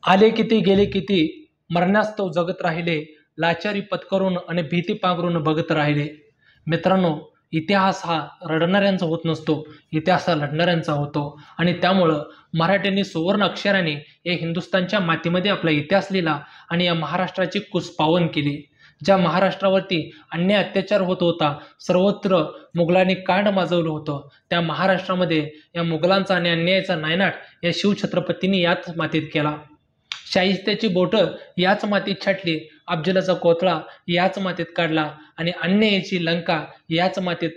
आले किती गेले किती, मरण्यास्तव जगत राहिले, लाचारी पत्करून आणि भीती पांघरून बघत राहिले. मित्रांनो, इतिहास हा रडणाऱ्यांचा होत नसतो, इतिहास हा लढणाऱ्यांचा होतो. आणि त्यामुळं मराठ्यांनी सुवर्ण अक्षराने या हिंदुस्थानच्या मातीमध्ये आपला इतिहास लिहिला आणि या महाराष्ट्राची कुसपावन केली. ज्या महाराष्ट्रावरती अन्याय अत्याचार होत होता, सर्वत्र मुघलांनी कांड माजवलं होतं, त्या महाराष्ट्रामध्ये या मुघलांचा आणि अन्यायाचा नायनाट या शिवछत्रपतींनी याच मातीत केला. शाहिस्त्याची बोटं याच मातीत छाटली, अफजलाचा कोथळा याच मातीत काढला आणि अन्यायाची लंका याच मातीत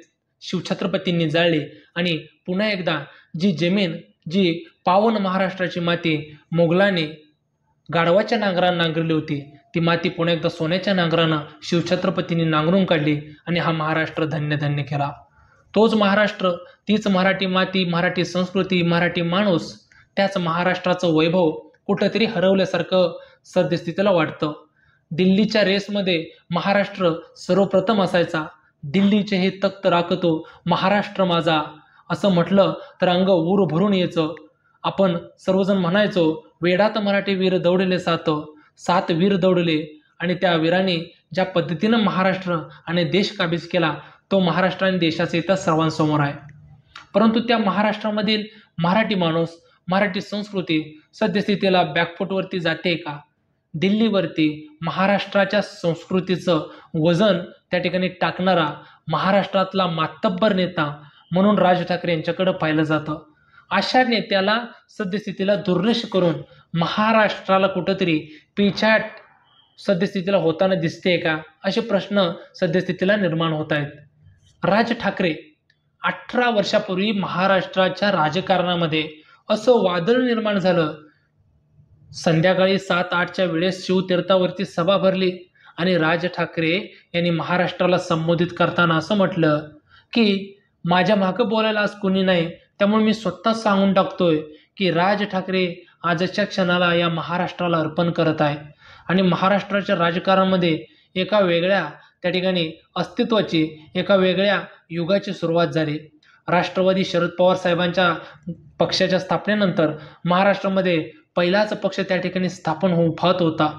शिवछत्रपतींनी जाळली. आणि पुन्हा एकदा जी जमीन, जी पावन महाराष्ट्राची माती मुघलांनी गाढवाच्या नांगरानं नांगरली होती, ती माती पुन्हा एकदा सोन्याच्या नांगरानं शिवछत्रपतींनी नांगरून काढली आणि हा महाराष्ट्र धन्य धन्य केला. तोच महाराष्ट्र, तीच मराठी माती, मराठी संस्कृती, मराठी माणूस, त्याच महाराष्ट्राचं वैभव कुठंतरी हरवल्यासारखं सद्यस्थितीला वाटतं. दिल्लीच्या रेसमध्ये महाराष्ट्र सर्वप्रथम असायचा. दिल्लीचे हे तख्त राखतो महाराष्ट्र माझा, असं म्हटलं तर अंग ऊर भरून यायचं. आपण सर्वजण म्हणायचो, वेडात मराठी वीर दौडले सात, सात वीर दौडले. आणि त्या वीरांनी ज्या पद्धतीनं महाराष्ट्र आणि देश काबीज केला, तो महाराष्ट्र आणि देशाचा इतिहास सर्वांसमोर आहे. परंतु त्या महाराष्ट्रामधील मराठी माणूस, मराठी संस्कृती सद्यस्थितीला बॅकफुटवरती जाते का? दिल्लीवरती महाराष्ट्राच्या संस्कृतीचं वजन त्या ठिकाणी टाकणारा महाराष्ट्रातला मातब्बर नेता म्हणून राज ठाकरे यांच्याकडे पाहिलं जातं. अशा नेत्याला सद्यस्थितीला दुर्लक्ष करून महाराष्ट्राला कुठंतरी पिछाट सद्यस्थितीला होताना दिसते का, असे प्रश्न सद्यस्थितीला निर्माण होत आहेत. राज ठाकरे 18 वर्षापूर्वी महाराष्ट्राच्या राजकारणामध्ये असं वादळ निर्माण झालं. संध्याकाळी 7-8च्या वेळेस शिवतीर्थावरती सभा भरली आणि राज ठाकरे यांनी महाराष्ट्राला संबोधित करताना असं म्हटलं की माझ्या मागं बोलायला आज कोणी नाही, त्यामुळे मी स्वतः सांगून टाकतोय की राज ठाकरे आजच्या क्षणाला या महाराष्ट्राला अर्पण करत आहे. आणि महाराष्ट्राच्या राजकारणामध्ये एका वेगळ्या त्या ठिकाणी अस्तित्वाची, एका वेगळ्या युगाची सुरुवात झाली. राष्ट्रवादी शरद पवार साहेबांच्या पक्षाच्या स्थापनेनंतर महाराष्ट्रामध्ये पहिलाच पक्ष त्या ठिकाणी स्थापन होऊन पाहत होता.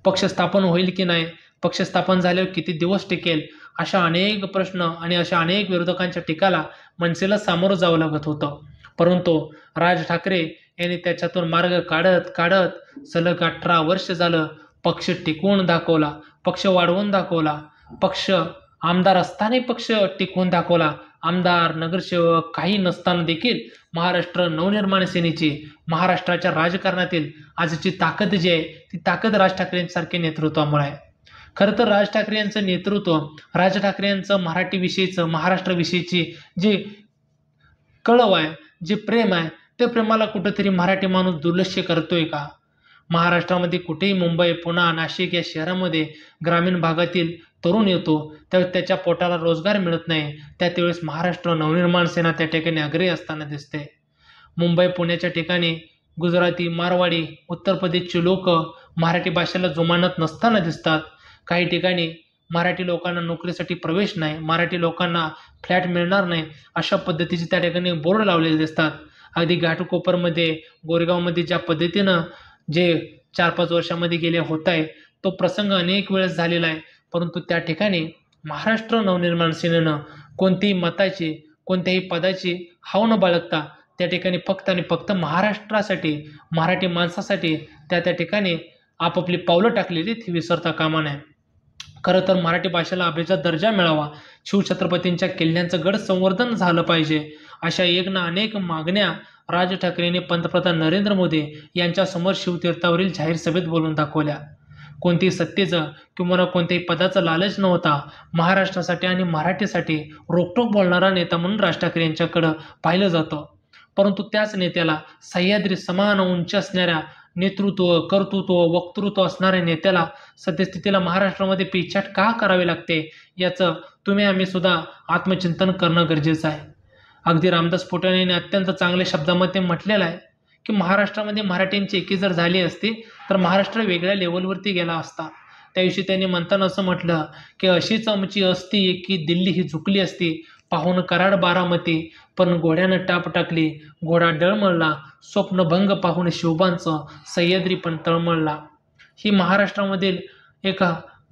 पक्ष स्थापन होईल की नाही, पक्ष स्थापन झाल्यावर किती दिवस टिकेल, अशा अनेक प्रश्न आणि अशा अनेक विरोधकांच्या टीकाला मनसेला सामोरं जावं लागत होतं. परंतु राज ठाकरे यांनी त्याच्यातून मार्ग काढत काढत सलग 18 वर्ष झालं पक्ष टिकवून दाखवला, पक्ष वाढवून दाखवला, पक्ष आमदार असताना पक्ष टिकवून दाखवला. आमदार, नगरसेवक काही नसताना देखील महाराष्ट्र नवनिर्माण सेनेची, महाराष्ट्राच्या राजकारणातील आजची ताकद जी आहे, ती ताकद राज ठाकरेंसारख्या नेतृत्वामुळे आहे. खरं तर राज ठाकरे यांचं नेतृत्व, राज ठाकरे यांचं मराठीविषयीचं, महाराष्ट्राविषयीची जी कळव आहे, जे प्रेम आहे, ते प्रेमाला कुठंतरी मराठी माणूस दुर्लक्ष करतोय का? महाराष्ट्रामध्ये कुठेही मुंबई, पुणे, नाशिक या शहरामध्ये ग्रामीण भागातील तरुण येतो, त्यावेळेस त्याच्या पोटाला रोजगार मिळत नाही, त्यावेळेस महाराष्ट्र नवनिर्माण सेना त्या ठिकाणी आग्रही असताना दिसते. मुंबई, पुण्याच्या ठिकाणी गुजराती, मारवाडी, उत्तर प्रदेशचे लोक मराठी भाषेला जुमानत नसताना दिसतात. काही ठिकाणी मराठी लोकांना नोकरीसाठी प्रवेश नाही, मराठी लोकांना फ्लॅट मिळणार नाही, अशा पद्धतीचे त्या ठिकाणी बोर्ड लावलेले दिसतात. अगदी घाटकोपरमध्ये, गोरेगावमध्ये ज्या पद्धतीनं जे 4-5 वर्षामध्ये गेले होत आहे, तो प्रसंग अनेक वेळेस झालेला आहे. परंतु त्या ठिकाणी महाराष्ट्र नवनिर्माण सेनेनं कोणतीही मताची, कोणत्याही पदाची हाव न बाळगता त्या ठिकाणी फक्त आणि फक्त महाराष्ट्रासाठी, मराठी माणसासाठी त्या ठिकाणी आपापली पावलं टाकलेली ती विसरता कामा नये. खरं तर मराठी भाषेला अभिजात दर्जा मिळावा, शिवछत्रपतींच्या किल्ल्यांचं गड संवर्धन झालं पाहिजे, अशा एक ना अनेक मागण्या राज ठाकरेंनी पंतप्रधान नरेंद्र मोदी यांच्यासमोर शिवतीर्थावरील जाहीर सभेत बोलून दाखवल्या. कोणत्याही सत्तेचं किंवा कोणत्याही पदाचा लालच नव्हता. महाराष्ट्रासाठी आणि मराठीसाठी रोखठोक बोलणारा नेता म्हणून राज ठाकरे यांच्याकडं पाहिलं जातं. परंतु त्याच नेत्याला, सह्याद्री समान उंच असणाऱ्या नेतृत्व, कर्तृत्व, वक्तृत्व असणाऱ्या नेत्याला सद्यस्थितीला महाराष्ट्रामध्ये पिछाट का करावे लागते, याचं तुम्ही आम्ही सुद्धा आत्मचिंतन करणं गरजेचं आहे. अगदी रामदास फुटाणे यांनी अत्यंत चांगल्या शब्दामध्ये म्हटलेलं आहे की महाराष्ट्रामध्ये मराठ्यांची एकी जर झाली असती तर महाराष्ट्र वेगळ्या लेवलवरती गेला असता. त्याविषयी त्यांनी म्हणताना असं म्हटलं की अशीच आमची असती की दिल्ली ही झुकली असती, पाहून कराड बारामती, पण घोड्यानं टाप टाकली, घोडा डळमळला, स्वप्नभंग पाहून शिवबांचं सह्याद्री पण तळमळला. ही महाराष्ट्रामधील एक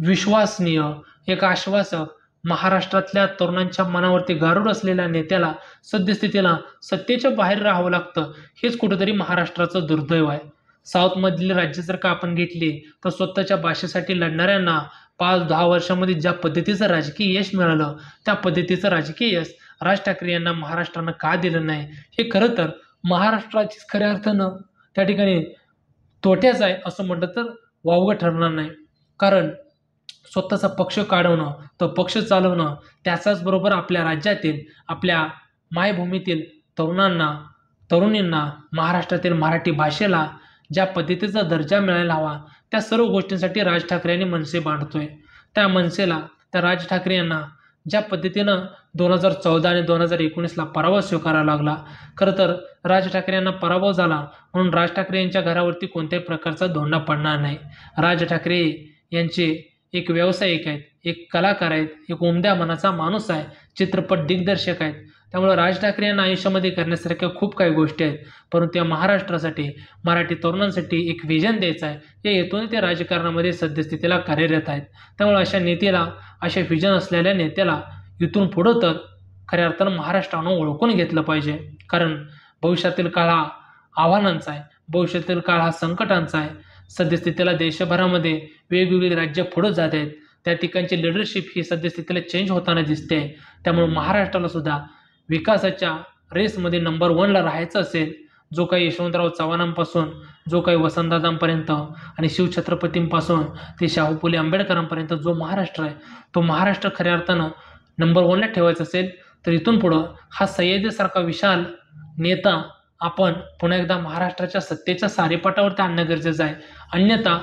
विश्वसनीय, एक आश्वासक, महाराष्ट्रातल्या तरुणांच्या मनावरती गारूड असलेल्या नेत्याला सद्यस्थितीला सत्तेच्या बाहेर राहावं लागतं, हेच कुठेतरी महाराष्ट्राचं दुर्दैव आहे. साऊथमधली राज्य जर का आपण घेतली तर स्वतःच्या भाषेसाठी लढणाऱ्यांना 5-10 वर्षामध्ये ज्या पद्धतीचं राजकीय यश मिळालं, त्या पद्धतीचं राजकीय यश राज ठाकरे यांना महाराष्ट्रानं का दिलं नाही, हे खरं तर महाराष्ट्राची खऱ्या अर्थानं त्या ठिकाणी तोट्याच आहे असं म्हटलं तर वावगं ठरणार नाही. कारण स्वतःचा पक्ष काढवणं, तो पक्ष चालवणं, त्याचाच बरोबर आपल्या राज्यातील, आपल्या मायभूमीतील तरुणींना महाराष्ट्रातील मराठी भाषेला ज्या पद्धतीचा दर्जा मिळायला हवा, त्या सर्व गोष्टींसाठी राज ठाकरे यांनी मनसे बांधतोय. त्या मनसेला, त्या राज ठाकरे यांना ज्या पद्धतीनं 2014 आणि 2019ला पराभव स्वीकारावा लागला, खरं तर राज ठाकरे यांना पराभव झाला म्हणून राज ठाकरे यांच्या घरावरती कोणत्याही प्रकारचा धोंडा पडणार नाही. राज ठाकरे यांचे एक व्यावसायिक आहेत, एक कलाकार आहेत, एक उमद्या मनाचा माणूस आहे, चित्रपट दिग्दर्शक आहेत. त्यामुळे राज ठाकरे यांना आयुष्यामध्ये करण्यासारख्या खूप काही गोष्टी आहेत, परंतु या महाराष्ट्रासाठी, मराठी तरुणांसाठी एक व्हिजन द्यायचं आहे, या हेतूने ते राजकारणामध्ये सद्यस्थितीला कार्यरत आहेत. त्यामुळे अशा नेत्याला, अशा व्हिजन असलेल्या नेत्याला इथून पुढं तर खऱ्या अर्थानं महाराष्ट्रानं ओळखून घेतलं पाहिजे. कारण भविष्यातील काळ हा आव्हानांचा आहे, भविष्यातील काळ हा संकटांचा आहे. सद्यस्थितीला देशभरामध्ये वेगवेगळी राज्य पुढं जात आहेत, त्या ठिकाणची लिडरशिप ही सद्यस्थितीला चेंज होताना दिसते. त्यामुळे महाराष्ट्राला सुद्धा विकासाच्या रेसमध्ये नंबर 1ला राहायचं असेल, जो काही यशवंतराव चव्हाणांपासून जो काही वसंतदादांपर्यंत आणि शिवछत्रपतींपासून ते शाहू फुले आंबेडकरांपर्यंत जो महाराष्ट्र आहे, तो महाराष्ट्र खऱ्या अर्थानं नंबर 1ला ठेवायचा असेल तर इथून पुढं हा सह्याद्रीसारखा विशाल नेता आपण पुन्हा एकदा महाराष्ट्राच्या सत्तेच्या सारेपाटावरती आणणं गरजेचं आहे. अन्यथा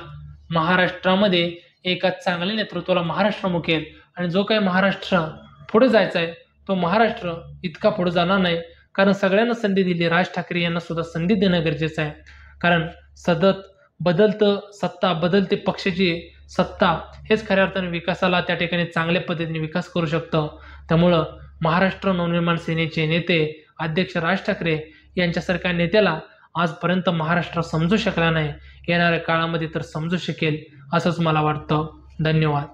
महाराष्ट्रामध्ये एका चांगल्या नेतृत्वाला महाराष्ट्र मुकेल आणि जो काही महाराष्ट्र पुढे जायचा आहे तो महाराष्ट्र इतका पुढे जाणार नाही. कारण सगळ्यांना संधी दिली, राज ठाकरे यांना सुद्धा संधी देणं गरजेचं आहे. कारण सतत बदलते पक्षाची सत्ता हेच खऱ्या अर्थाने विकासाला त्या ठिकाणी चांगल्या पद्धतीने विकास करू शकतं. त्यामुळं महाराष्ट्र नवनिर्माण सेनेचे नेते अध्यक्ष राज ठाकरे यांच्यासारख्या नेत्याला आजपर्यंत महाराष्ट्र समजू शकला नाही, येणाऱ्या काळामध्ये तर समजू शकेल असंच मला वाटतं. धन्यवाद.